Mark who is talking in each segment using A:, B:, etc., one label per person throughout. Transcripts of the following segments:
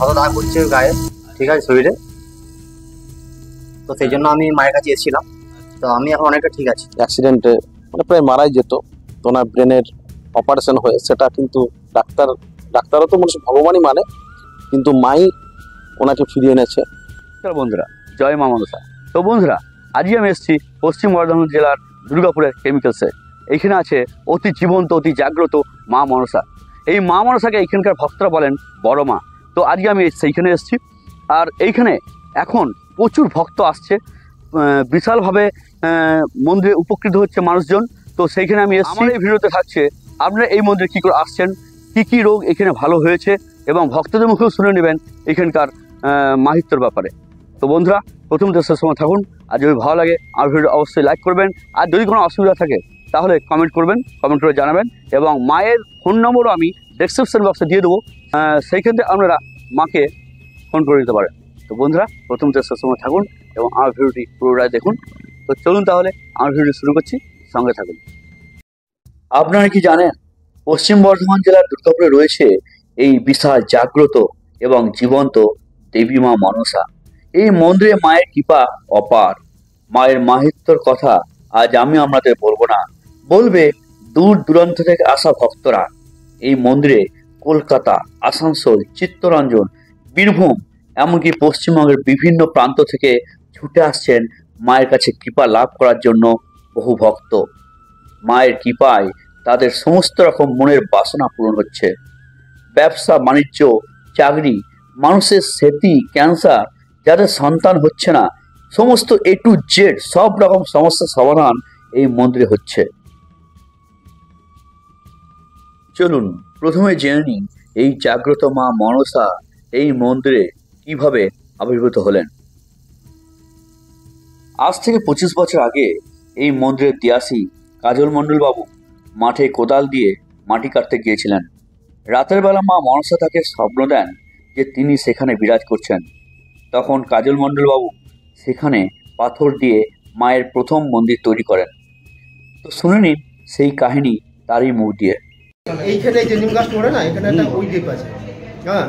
A: ক্ষত দাগ হচ্ছে গায়ে, ঠিক আছে, শরীরে। তো সেই জন্য আমি মায়ের কাছে এসেছিলাম। তো আমি এখন অনেকটা ঠিক আছি।
B: অ্যাক্সিডেন্টে মানে প্রায় মারাই যেত, তো ওনার ব্রেনের অপারেশন হয়ে সেটা কিন্তু ডাক্তারও তো মানুষ ভগবানই মানে, কিন্তু মাই ওনাকে ফিরিয়ে এনেছে।
C: বন্ধুরা, জয় মা মনসা। তো বন্ধুরা, আজকে আমি এসেছি পশ্চিম বর্ধমান জেলার দুর্গাপুরের কেমিক্যালসে। এইখানে আছে অতি জীবন্ত, অতি জাগ্রত মা মনসা। এই মা মনসাকে এইখানকার ভক্তরা বলেন বড় মা। তো আজকে আমি সেইখানে এসেছি। আর এইখানে এখন প্রচুর ভক্ত আসছে, বিশালভাবে মন্দিরে উপকৃত হচ্ছে মানুষজন। তো সেইখানে আমি এসেছি। আমার এই ভিডিওতে থাকছে আপনারা এই মন্দিরে কী করে আসছেন, কী কী রোগ এখানে ভালো হয়েছে, এবং ভক্তদের মুখেও শুনে নেবেন এখানকার মাহিত্যর ব্যাপারে। তো বন্ধুরা, প্রথম শেষ সময় থাকুন। আর যদি ভালো লাগে আমার ভিডিও অবশ্যই লাইক করবেন। আর যদি কোনো অসুবিধা থাকে তাহলে কমেন্ট করবেন, কমেন্ট করে জানাবেন। এবং মায়ের ফোন নম্বরও আমি ডেসক্রিপশন বক্সে দিয়ে দেবো, সেইখান থেকে আপনারা মাকে ফোন করে দিতে পারেন। তো বন্ধুরা, প্রথম শেষ সময় থাকুন এবং আমার ভিডিওটি পুরোটাই দেখুন। তো চলুন তাহলে আমার ভিডিও শুরু করছি, সঙ্গে থাকুন। আপনারা কি জানেন, পশ্চিম বর্ধমান জেলার দুর্গাপুরে রয়েছে এই বিশাল জাগ্রত এবং জীবন্ত দেবী মা মনসা। এই মন্দিরে মায়ের কৃপা অপার। মায়ের মাহাত্ম্যর কথা আজ আমি আপনাদের বলবো না, বলবে দূর দূরান্ত থেকে আসা ভক্তরা। এই মন্দিরে কলকাতা, আসানসোল, চিত্তরঞ্জন, বীরভূম, এমনকি পশ্চিমবঙ্গের বিভিন্ন প্রান্ত থেকে ছুটে আসছেন মায়ের কাছে কৃপা লাভ করার জন্য বহু ভক্ত। মায়ের কৃপায় তাদের সমস্ত রকম মনের বাসনা পূরণ হচ্ছে। ব্যবসা বাণিজ্য, চাকরি, মানুষের স্মৃতি, ক্যান্সার, যাদের সন্তান হচ্ছে না, সমস্ত A to Z সব রকম সমস্যার সমাধান এই মন্দিরে হচ্ছে। চলুন প্রথমে জেনে নিন এই জাগ্রত মা মনসা এই মন্দিরে কিভাবে আবির্ভূত হলেন। আজ থেকে 25 বছর আগে এই মন্দিরের তিয়াসী কাজল মণ্ডল বাবু মাঠে কোদাল দিয়ে মাটি কাটতে গিয়েছিলেন। রাতের বেলা মা মনসা তাকে স্বপ্ন দেন যে তিনি সেখানে বিরাজ করছেন। তখন কাজল মণ্ডল বাবু সেখানে পাথর দিয়ে মায়ের প্রথম মন্দির তৈরি করেন। তো শুনে নিন সেই কাহিনী তারই মুখ দিয়ে।
D: এইখানে যে নিম গাছ পড়ে না, এখানে একটা ওই দ্বীপ আছে, হ্যাঁ।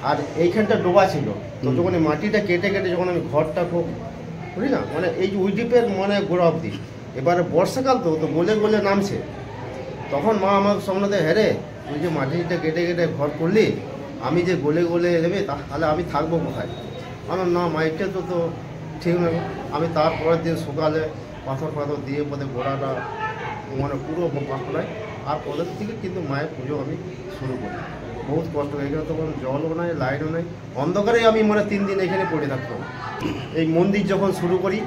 D: আর এইখানটা ডোবা ছিল। তো যখন এই মাটিটা কেটে কেটে যখন আমি ঘরটা করি না, মানে এই যে ওই দ্বীপের মানে গোড়া অব্দি, এবারে বর্ষাকাল তো গলে গলে নামছে। তখন মা আমার সামনে হেরে, তুই যে মাটিটা কেটে কেটে ঘর করলি, আমি যে গলে গলে দেবে তাহলে আমি থাকবো কোথায়? আমার না, মাইকটা তো ঠিক নয়। আমি তারপরের দিন সকালে পাথর দিয়ে পদে গোড়াটা মানে পুরো পাখড়ায়, আর ওদের থেকে কিন্তু মায়ের পুজো আমি শুরু করি। বহুত কষ্ট, এখানে তো কোনো জলও নাই, লাইটও নাই, অন্ধকারে আমি মানে 3 দিন এখানে পড়ে থাকতাম। এই মন্দির যখন শুরু করি,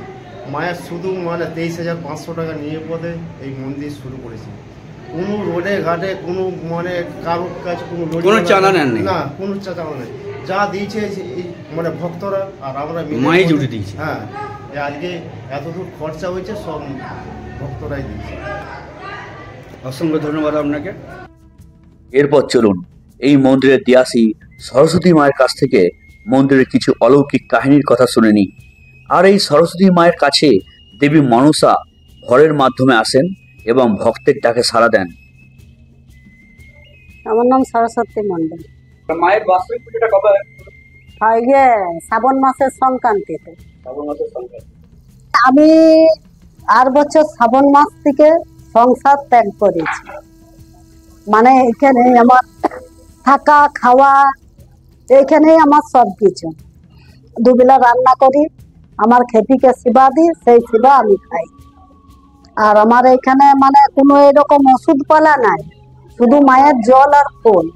D: মায়ের শুধু মানে 23,500 টাকা নিয়ে পদে এই মন্দির শুরু করেছি। কোনো রোডে ঘাটে কোনো মানে কারোর কাছে কোনো চাঁদা নেন না, কোনো চাঁদা নেই। যা দিয়েছে এই মানে ভক্তরা আর আমরা মাই জুড়ে দিয়েছি। হ্যাঁ, আজকে এতদূর খরচা হয়েছে সব ভক্তরাই দিয়েছে।
C: অসংখ্য ধন্যবাদ আপনাকে।
E: এরপর চলুন এই মন্দিরের তিয়াসী সরস্বতী মায়ের কাছ থেকে মন্দিরের কিছু অলৌকিক কাহিনীর কথা শুনে নিই। আর এই সরস্বতী মায়ের কাছে দেবী মনসা ঘরের মাধ্যমে আসেন এবং ভক্তের ডাকে সাড়া দেন।
F: আমার নাম সরস্বতী মণ্ডল।
C: মায়ের বাৎসরিক পুজোটা কবে
F: হয়? শ্রাবণ মাসের সংক্রান্তিতে।
C: শ্রাবণ মাসের সংক্রান্তি।
F: আমি 8 বছর শ্রাবণ মাস থেকে সংসার ত্যাগ করেছি। মানে এখানে আমার থাকা খাওয়া, এইখানেই আমার সব কিছু। দুবেলা রান্না করি, আমার খেপিকে সেবা দিই, সেই সেবা আমি খাই। আর আমার এখানে মানে কোনো এরকম ওষুধ পালা নাই, শুধু মায়ের জল আর ফুল,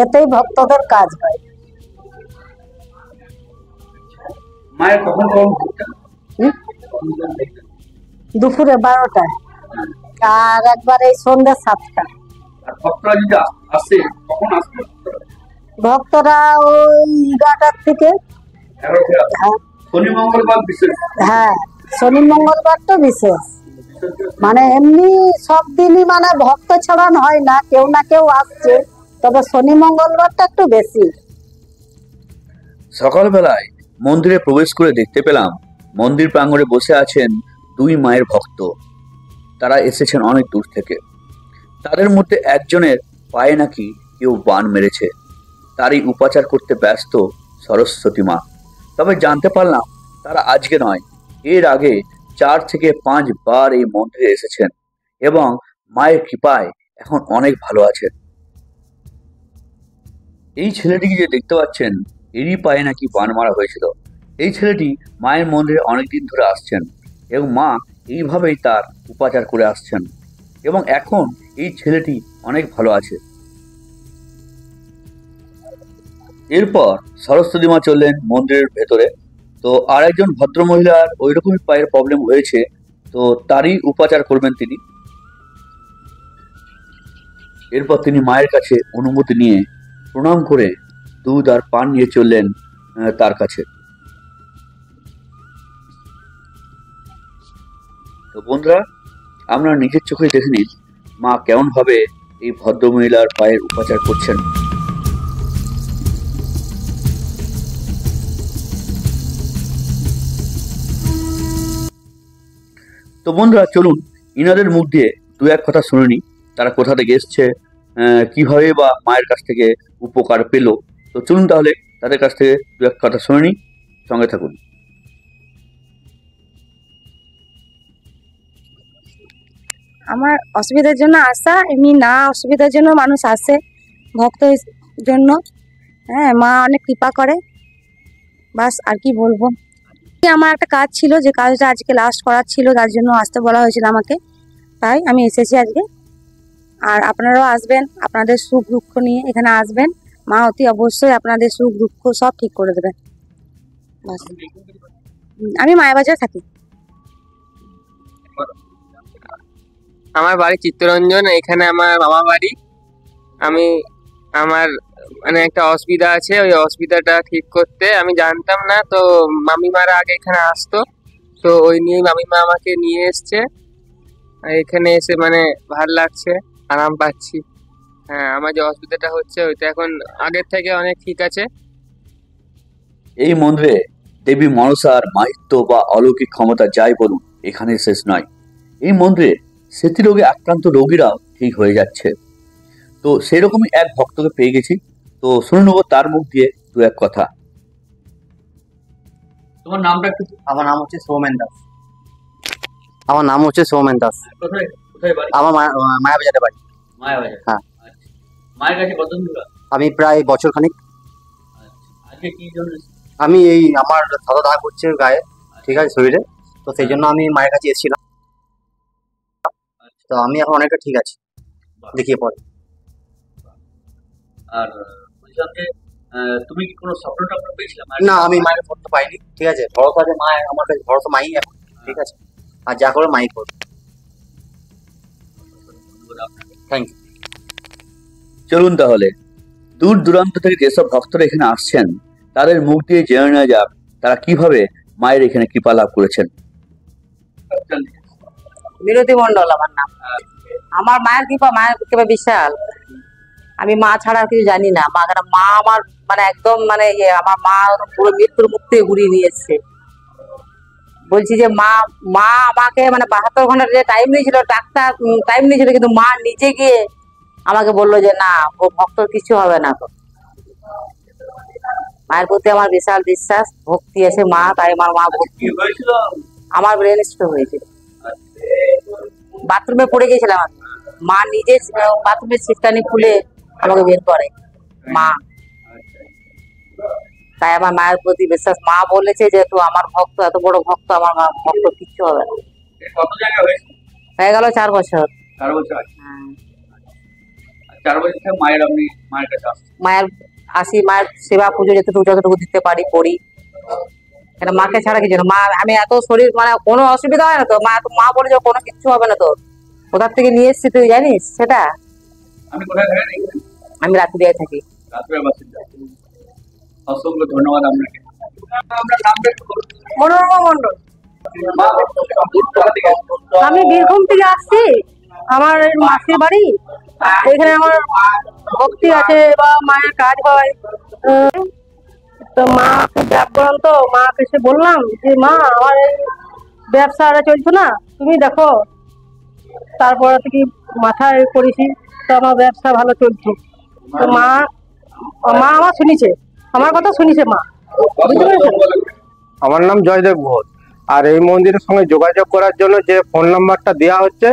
F: এতেই ভক্তদের কাজ হয়।
C: মায়ের কখন
F: দুপুরে 12টায়, আর একবার এই সন্ধ্যে 7টা। ভক্তরা ওই 11টার থেকে। হ্যাঁ, শনি মঙ্গলবার তো বিশেষ। মানে এমনি সব দিনই মানে ভক্ত ছাড়ানো হয় না, কেউ না কেউ আসছে, তবে শনি মঙ্গলবারটা একটু বেশি।
E: সকালবেলায় মন্দিরে প্রবেশ করে দেখতে পেলাম মন্দির প্রাঙ্গণে বসে আছেন 2 মায়ের ভক্ত। তারা এসেছেন অনেক দূর থেকে। তাদের মধ্যে একজনের পায়ে নাকি কেউ বান মেরেছে। তারই উপাচার করতে ব্যস্ত সরস্বতী মা। তবে জানতে পারলাম তারা আজকে নয়, এর আগে 4 থেকে 5 বার এই মন্দিরে এসেছেন এবং মায়ের কৃপায় এখন অনেক ভালো আছেন। এই ছেলেটিকে যে দেখতে পাচ্ছেন, এরই পায়ে নাকি বান মারা হয়েছিল। এই ছেলেটি মায়ের মন্দিরে অনেকদিন ধরে আসছেন এবং মা এইভাবেই তার উপাচার করে আসছেন এবং এখন এই ছেলেটি অনেক ভালো আছে। এরপর সরস্বতী মা চললেন মন্দিরের ভেতরে। তো আর একজন ভদ্রমহিলার ওই রকমই পায়ের প্রবলেম হয়েছে, তো তারই উপাচার করবেন তিনি। এরপর তিনি মায়ের কাছে অনুমতি নিয়ে প্রণাম করে দুধ আর পান নিয়ে চললেন তার কাছে। তো বন্ধুরা, আমরা নিজের চোখে দেখে নিন মা কেমন ভাবে এই ভদ্রমহিলার পায়ের উপাচার করছেন। তো বন্ধুরা, চলুন ইনাদের মুখ দিয়ে দু এক কথা শুনে নি, তারা কোথা থেকে এসছে, কিভাবে বা মায়ের কাছ থেকে উপকার পেল। তো চলুন তাহলে তাদের কাছ থেকে দু এক কথা শুনে নি, সঙ্গে থাকুন।
G: আমার অসুবিধার জন্য আসা, এমনি না অসুবিধার জন্য মানুষ আসে ভক্ত জন্য। হ্যাঁ, মা অনেক কৃপা করে, বাস আর কি বলবো। আমার একটা কাজ ছিল, যে কাজটা আজকে লাস্ট করার ছিল, তার জন্য আসতে বলা হয়েছিল আমাকে, তাই আমি এসেছি আজকে। আর আপনারাও আসবেন, আপনাদের সুখ দুঃখ নিয়ে এখানে আসবেন, মা অতি অবশ্যই আপনাদের সুখ দুঃখ সব ঠিক করে দেবেন। বাস। আমি মায়াবাজার থাকি।
H: আমার বাড়ি চিত্তরঞ্জন, এখানে আমার মামা বাড়ি। আমি আমার মানে একটা অসুবিধা আছে, ওই অসুবিধাটা ঠিক করতে আমি জানতাম না, তো মামিমারা আগে এখানে আসতো, তো ওই নিয়ে মামিমা আমাকে নিয়ে এসছে। আর এখানে এসে মানে ভালো লাগছে, আরাম পাচ্ছি। হ্যাঁ, আমার যে অসুবিধাটা হচ্ছে ওইটা এখন আগের থেকে অনেক ঠিক আছে।
E: এই মন্দিরে দেবী মনসার মাহিত্য বা অলৌকিক ক্ষমতা যাই বলুন, এখানে শেষ নয়। এই মন্দিরে স্মৃতিরোগে আক্রান্ত রোগীরাও ঠিক হয়ে যাচ্ছে। তো সেরকমই এক ভক্তকে পেয়ে গেছি, তো শুনে নেবো তার মুখ দিয়ে দু এক কথা। তোমার নামটা একটু?
A: আমার নাম হচ্ছে সৌমেন দাস। আমার নাম হচ্ছে সৌমেন দাস।
E: কোথায় কোথায় বাড়ি?
A: আমার মায়াবাজারে বাড়ি।
E: মায়াবাজার।
A: হ্যাঁ।
E: আচ্ছা। মায়ের কাছে কতদিন ধরে?
A: আমি প্রায় বছর খানিক।
E: আজকে কি জন্য?
A: আমি এই আমার সাদা দাগ হচ্ছে গায়ে, ঠিক আছে, শরীরে, তো সেই জন্য আমি মায়ের কাছে এসেছিলাম। তো আমি এখন অনেকটা ঠিক আছি, দেখিয়ে পরে।
E: আর বলছিলাম যে তুমি কি কোনো স্বপ্ন টপ্ন পেয়েছিলে?
A: না, আমি মায়ের ফোন তো পাইনি, ঠিক আছে। ভরসা আছে মা, আমার কাছে ভরসা মাই এখন, ঠিক আছে। আর যা করে মাই করবে। Thank you.
E: চলুন তাহলে দূর দূরান্ত থেকে যেসব ভক্তরা এখানে আসছেন তাদের মুখ দিয়ে জেনে নেওয়া যাক তারা কিভাবে মায়ের এখানে কৃপা লাভ করেছেন।
I: বিরতি মন্ডল আমার নাম। আমার মায়ের কৃপা বিশাল। আমি মা ছাড়া আর কিছু জানি না। মা আমার মানে একদম মানে আমার মা পুরো মৃত্যুর মুখ থেকে ঘুরিয়ে নিয়ে এসছে। বলছি যে মা আমাকে মানে 72 ঘন্টার যে টাইম নিয়েছিল, ডাক্তার টাইম নিয়েছিল, কিন্তু মা নিজে গিয়ে আমাকে বললো যে না, ও ভক্তর কিছু হবে না। তো মায়ের প্রতি আমার বিশাল বিশ্বাস, ভক্তি আছে মা, তাই আমার মা ভক্তি। আমার ব্রেন স্ট্রোক হয়েছিল, বাথরুমে পড়ে গেছিলাম আমি। মা নিজে বাথরুমের সিটকানি খুলে আমাকে বের করে মা। তাই আমার মায়ের প্রতি বিশ্বাস। মা বলেছে যে তো আমার ভক্ত, এত বড় ভক্ত, আমার মা ভক্ত কিচ্ছু হবে না। হয়ে গেল 4 বছর।
E: 4 বছর। হ্যাঁ। 4 বছর থেকে মায়ের আপনি মায়ের কাছে
I: আসি, মায়ের সেবা পুজো যতটুকু দিতে পারি করি। এটা মাকে ছাড়া কিছু না। মা আমি এত শরীর মানে কোনো অসুবিধা হয় না তো, মা বলে যে কোনো কিচ্ছু হবে না। তো কোথার থেকে নিয়ে এসছি তুই জানিস সেটা? আমি রাত্রিয়ায় থাকি।
E: অসংখ্য ধন্যবাদ আপনাকে।
G: মনোরমা মন্ডল। আমি বীরভূম থেকে আসছি, আমার মাসির বাড়ি এখানে। আমার ভক্তি আছে বা মায়ের কাজ হয়, তো মাকে ব্যাপার তো মাকে এসে বললাম যে মা আমার এই ব্যবসাটা চলছে না, তুমি দেখো। তারপর থেকে মাথায় করেছি, তো আমার ব্যবসা ভালো চলছে। তো মা মা আমার শুনিছে, আমার কথা শুনিছে মা। বুঝতে পেরেছেন?
J: আমার নাম জয়দেব ঘোষ। আর এই মন্দিরের সঙ্গে যোগাযোগ করার জন্য যে ফোন নাম্বারটা দেওয়া হচ্ছে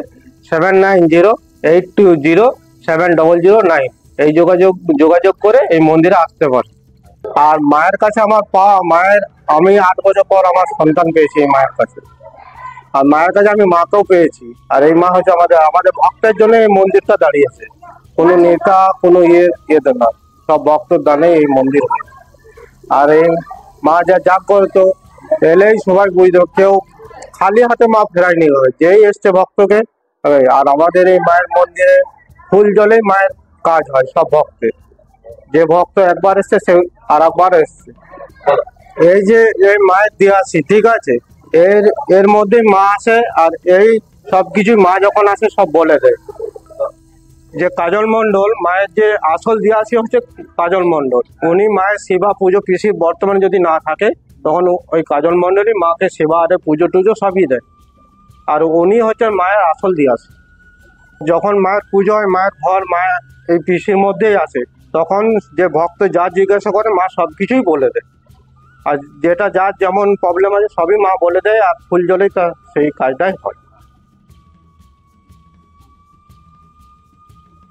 J: 7908207009, এই যোগাযোগ করে এই মন্দিরে আসতে পারে। আর মায়ের কাছে আমার আমি 8 বছর পর আমার সন্তান পেয়েছি এই মায়ের কাছে। আর মায়ের কাছে আমি মাকেও পেয়েছি। আর এই মা হচ্ছে আমাদের ভক্তের জন্য এই মন্দিরটা দাঁড়িয়েছে, কোনো নেতা কোনো ইয়েতে না, সব ভক্তর দানে এই মন্দির হয়েছে। আর এই মা যা জাগ্রত এলেই সবাই বুঝতে, কেউ খালি হাতে মা ফেরায়নি, যেই এসছে ভক্তকে। আর আমাদের এই মায়ের মন্দিরে ফুল জলেই মায়ের কাজ হয় সব ভক্তের। যে ভক্ত একবার এসছে সে আর একবার এসছে। এই যে এই মায়ের দিয়াছি, ঠিক আছে, এর মধ্যে মা আসে। আর এই সবকিছু মা যখন আসে সব বলে দেয়। যে কাজল মণ্ডল, মায়ের যে আসল দিয়াছি হচ্ছে কাজল মণ্ডল, উনি মায়ের সেবা পুজো পিসি বর্তমানে যদি না থাকে তখন ওই কাজল মণ্ডলই মাকে সেবা আরে পুজো টুজো সবই দেয়। আর উনি হচ্ছেন মায়ের আসল দিয়াছি। যখন মায়ের পুজো হয়, মায়ের ঘর মায়ের এই পিসির মধ্যেই আসে, তখন যে ভক্ত যা জিজ্ঞাসা করে মা সব কিছুই বলে দেয়। আর যেটা যার যেমন প্রবলেম আছে সবই মা বলে দেয়, আর ফুল জলেই তা সেই কাজটাই হয়।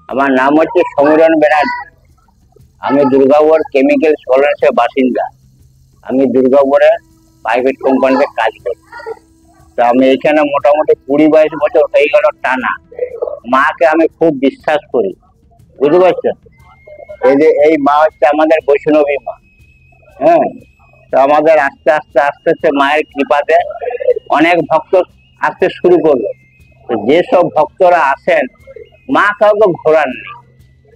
K: আমার নাম হচ্ছে সমীরণ ব্যানার্জি। আমি দুর্গাপুর কেমিক্যাল সলিউশনের বাসিন্দা। আমি দুর্গাপুরে প্রাইভেট কোম্পানিতে কাজ করি। তো আমি এখানে মোটামুটি 20-22 বছর হয়ে গেল টানা। মাকে আমি খুব বিশ্বাস করি, বুঝতে পারছেন। এই মা হচ্ছে আমাদের বৈষ্ণবী মা। হ্যাঁ, তো আমাদের আস্তে আস্তে মায়ের কৃপাতে অনেক ভক্ত আসতে শুরু করলো। তো যেসব ভক্তরা আসেন, মা কাউকে ঘোরার নেই,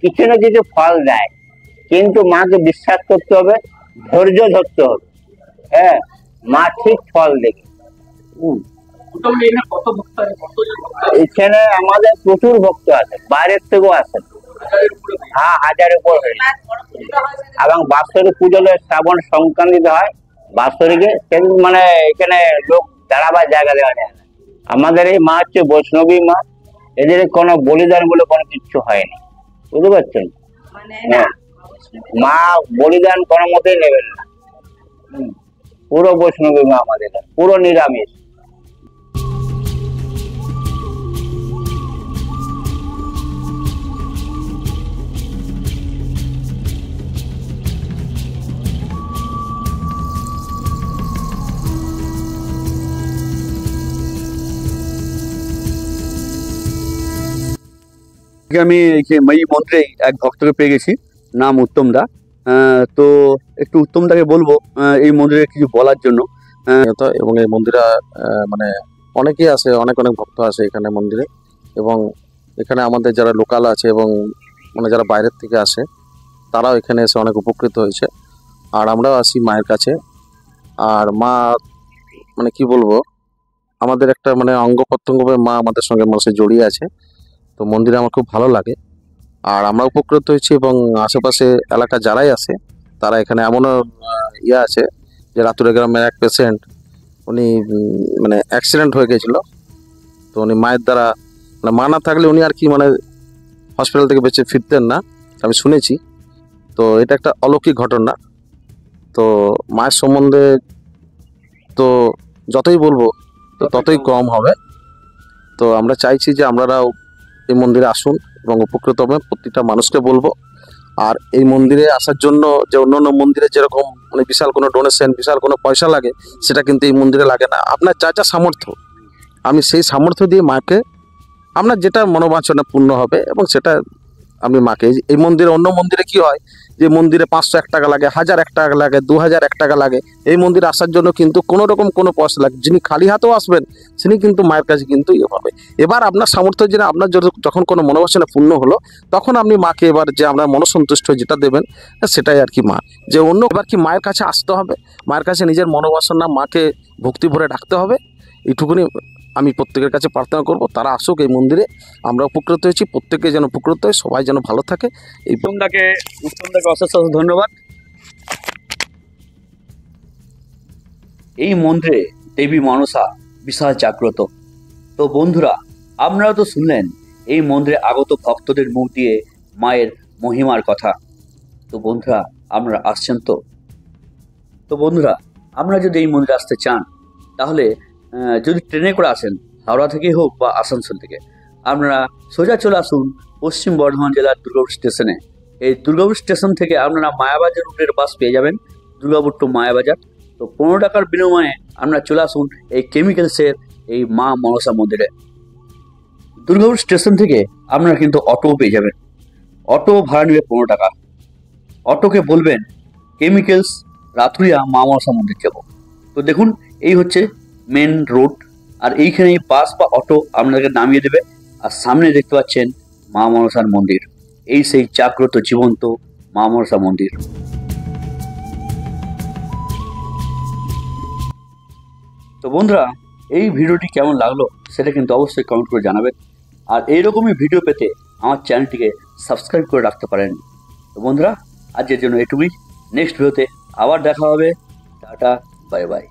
K: কিছু না কিছু ফল দেয়, কিন্তু মাকে বিশ্বাস করতে হবে, ধৈর্য ধরতে হবে। হ্যাঁ, মা ঠিক ফল দেবে। এখানে আমাদের প্রচুর ভক্ত আছে, বাইরের থেকেও আসেন। হ্যাঁ, 1000 উপর হয়ে যায়। এবং বাৎসরিক পুজো শ্রাবণ সংক্রান্তিতে হয়। বাৎসরিকে মানে এখানে লোক দাঁড়াবার জায়গা দেওয়া যায় না। আমাদের এই মা হচ্ছে বৈষ্ণবী মা, এদের কোনো বলিদান বলে কোনো কিছু হয়নি, বুঝতে পারছেন। মা বলিদান কোনো মতেই নেবেন না। পুরো বৈষ্ণবী মা আমাদের, পুরো নিরামিষ।
C: আমি এই মন্দিরে এক ভক্তকে পেয়ে গেছি, নাম উত্তম দা। তো একটু উত্তম দাকে বলবো এই মন্দিরে কিছু বলার জন্য।
B: এবং এই মন্দিরে মানে অনেকেই আসে, অনেক ভক্ত আসে এখানে মন্দিরে। এবং এখানে আমাদের যারা লোকাল আছে এবং মানে যারা বাইরের থেকে আসে, তারাও এখানে এসে অনেক উপকৃত হয়েছে। আর আমরাও আসি মায়ের কাছে। আর মা মানে কি বলবো, আমাদের একটা মানে অঙ্গ প্রত্যঙ্গভাবে মা আমাদের সঙ্গে মানুষের জড়িয়ে আছে। তো মন্দিরে আমার খুব ভালো লাগে, আর আমরা উপকৃত হয়েছি। এবং আশেপাশে এলাকা যারাই আসে তারা এখানে, এমনও আছে যে রাতুরে গ্রামের এক পেশেন্ট, উনি মানে অ্যাক্সিডেন্ট হয়ে গেছিলো। তো উনি মায়ের দ্বারা মানে মা না থাকলে উনি আর কি মানে হসপিটাল থেকে বেঁচে ফিরতেন না, আমি শুনেছি। তো এটা একটা অলৌকিক ঘটনা। তো মায়ের সম্বন্ধে তো যতই বলবো তো ততই কম হবে। তো আমরা চাইছি যে আপনারাও এই মন্দিরে আসুন এবং উপকৃত হবেন, প্রতিটা মানুষকে বলবো। আর এই মন্দিরে আসার জন্য যে অন্যান্য মন্দিরে যেরকম মানে বিশাল কোনো ডোনেশন, বিশাল কোনো পয়সা লাগে, সেটা কিন্তু এই মন্দিরে লাগে না। আপনার যা যা সামর্থ্য, আমি সেই সামর্থ্য দিয়ে মাকে, আপনার যেটা মনোবাঞ্ছনা পূর্ণ হবে এবং সেটা আপনি মাকে, এই মন্দিরে, অন্য মন্দিরে কি হয় যে মন্দিরে 501 টাকা লাগে, 1001 টাকা লাগে, 2001 টাকা লাগে। এই মন্দিরে আসার জন্য কিন্তু কোনো রকম কোনো পয়সা লাগে। যিনি খালি হাতেও আসবেন তিনি কিন্তু মায়ের কাছে কিন্তু হবে। এবার আপনার সামর্থ্য যেটা, আপনার যখন কোনো মনোবাসনা পূর্ণ হলো, তখন আপনি মাকে এবার যে আপনার মনসন্তুষ্ট যেটা দেবেন, সেটাই আর কি মা। যে অন্য এবার কি মায়ের কাছে আসতে হবে, মায়ের কাছে নিজের মনোবাসনা মাকে ভক্তি ভরে ডাকতে হবে। এইটুকুনি আমি প্রত্যেকের কাছে প্রার্থনা করব, তারা আসুক এই মন্দিরে। আমরা উপকৃত হয়েছি, প্রত্যেকে যেন উপকৃত হয়, সবাই যেন ভালো থাকে। এই
C: উত্তমদাকে অশেষ ধন্যবাদ।
E: এই মন্দিরে দেবী মনসা বিশাল জাগ্রত। তো বন্ধুরা, আপনারা তো শুনলেন এই মন্দিরে আগত ভক্তদের মুখ দিয়ে মায়ের মহিমার কথা। তো বন্ধুরা আপনারা আসছেন তো বন্ধুরা আপনারা যদি এই মন্দিরে আসতে চান তাহলে যদি ট্রেনে করে আসেন হাওড়া থেকে হোক বা আসানসোল থেকে, আপনারা সোজা চলে আসুন পশ্চিম বর্ধমান জেলার দুর্গাপুর স্টেশনে। এই দুর্গাপুর স্টেশন থেকে আপনারা মায়াবাজার রুটের বাস পেয়ে যাবেন, দুর্গাপুর টু মায়াবাজার। তো 15 টাকার বিনিময়ে আপনারা চলে আসুন এই কেমিক্যালসের এই মা মনসা মন্দিরে। দুর্গাপুর স্টেশন থেকে আপনারা কিন্তু অটোও পেয়ে যাবেন, অটো ভাড়া নেবে 15 টাকা। অটোকে বলবেন কেমিক্যালস রাতুরিয়া মা মনসা মন্দির যাব। তো দেখুন এই হচ্ছে মেন রোড, আর এইখানে বাস বা অটো আপনাদেরকে নামিয়ে দেবে। আর সামনে দেখতে পাচ্ছেন মা মনসার মন্দির, এই সেই জাগ্রত জীবন্ত মা মনসা মন্দির। তো বন্ধুরা এই ভিডিওটি কেমন লাগলো সেটা কিন্তু অবশ্যই কমেন্ট করে জানাবেন, আর এইরকমই ভিডিও পেতে আমার চ্যানেলটিকে সাবস্ক্রাইব করে রাখতে পারেন। তো বন্ধুরা আজকের জন্য এটুকুই, নেক্সট ভিডিওতে আবার দেখা হবে। Tata, bye bye.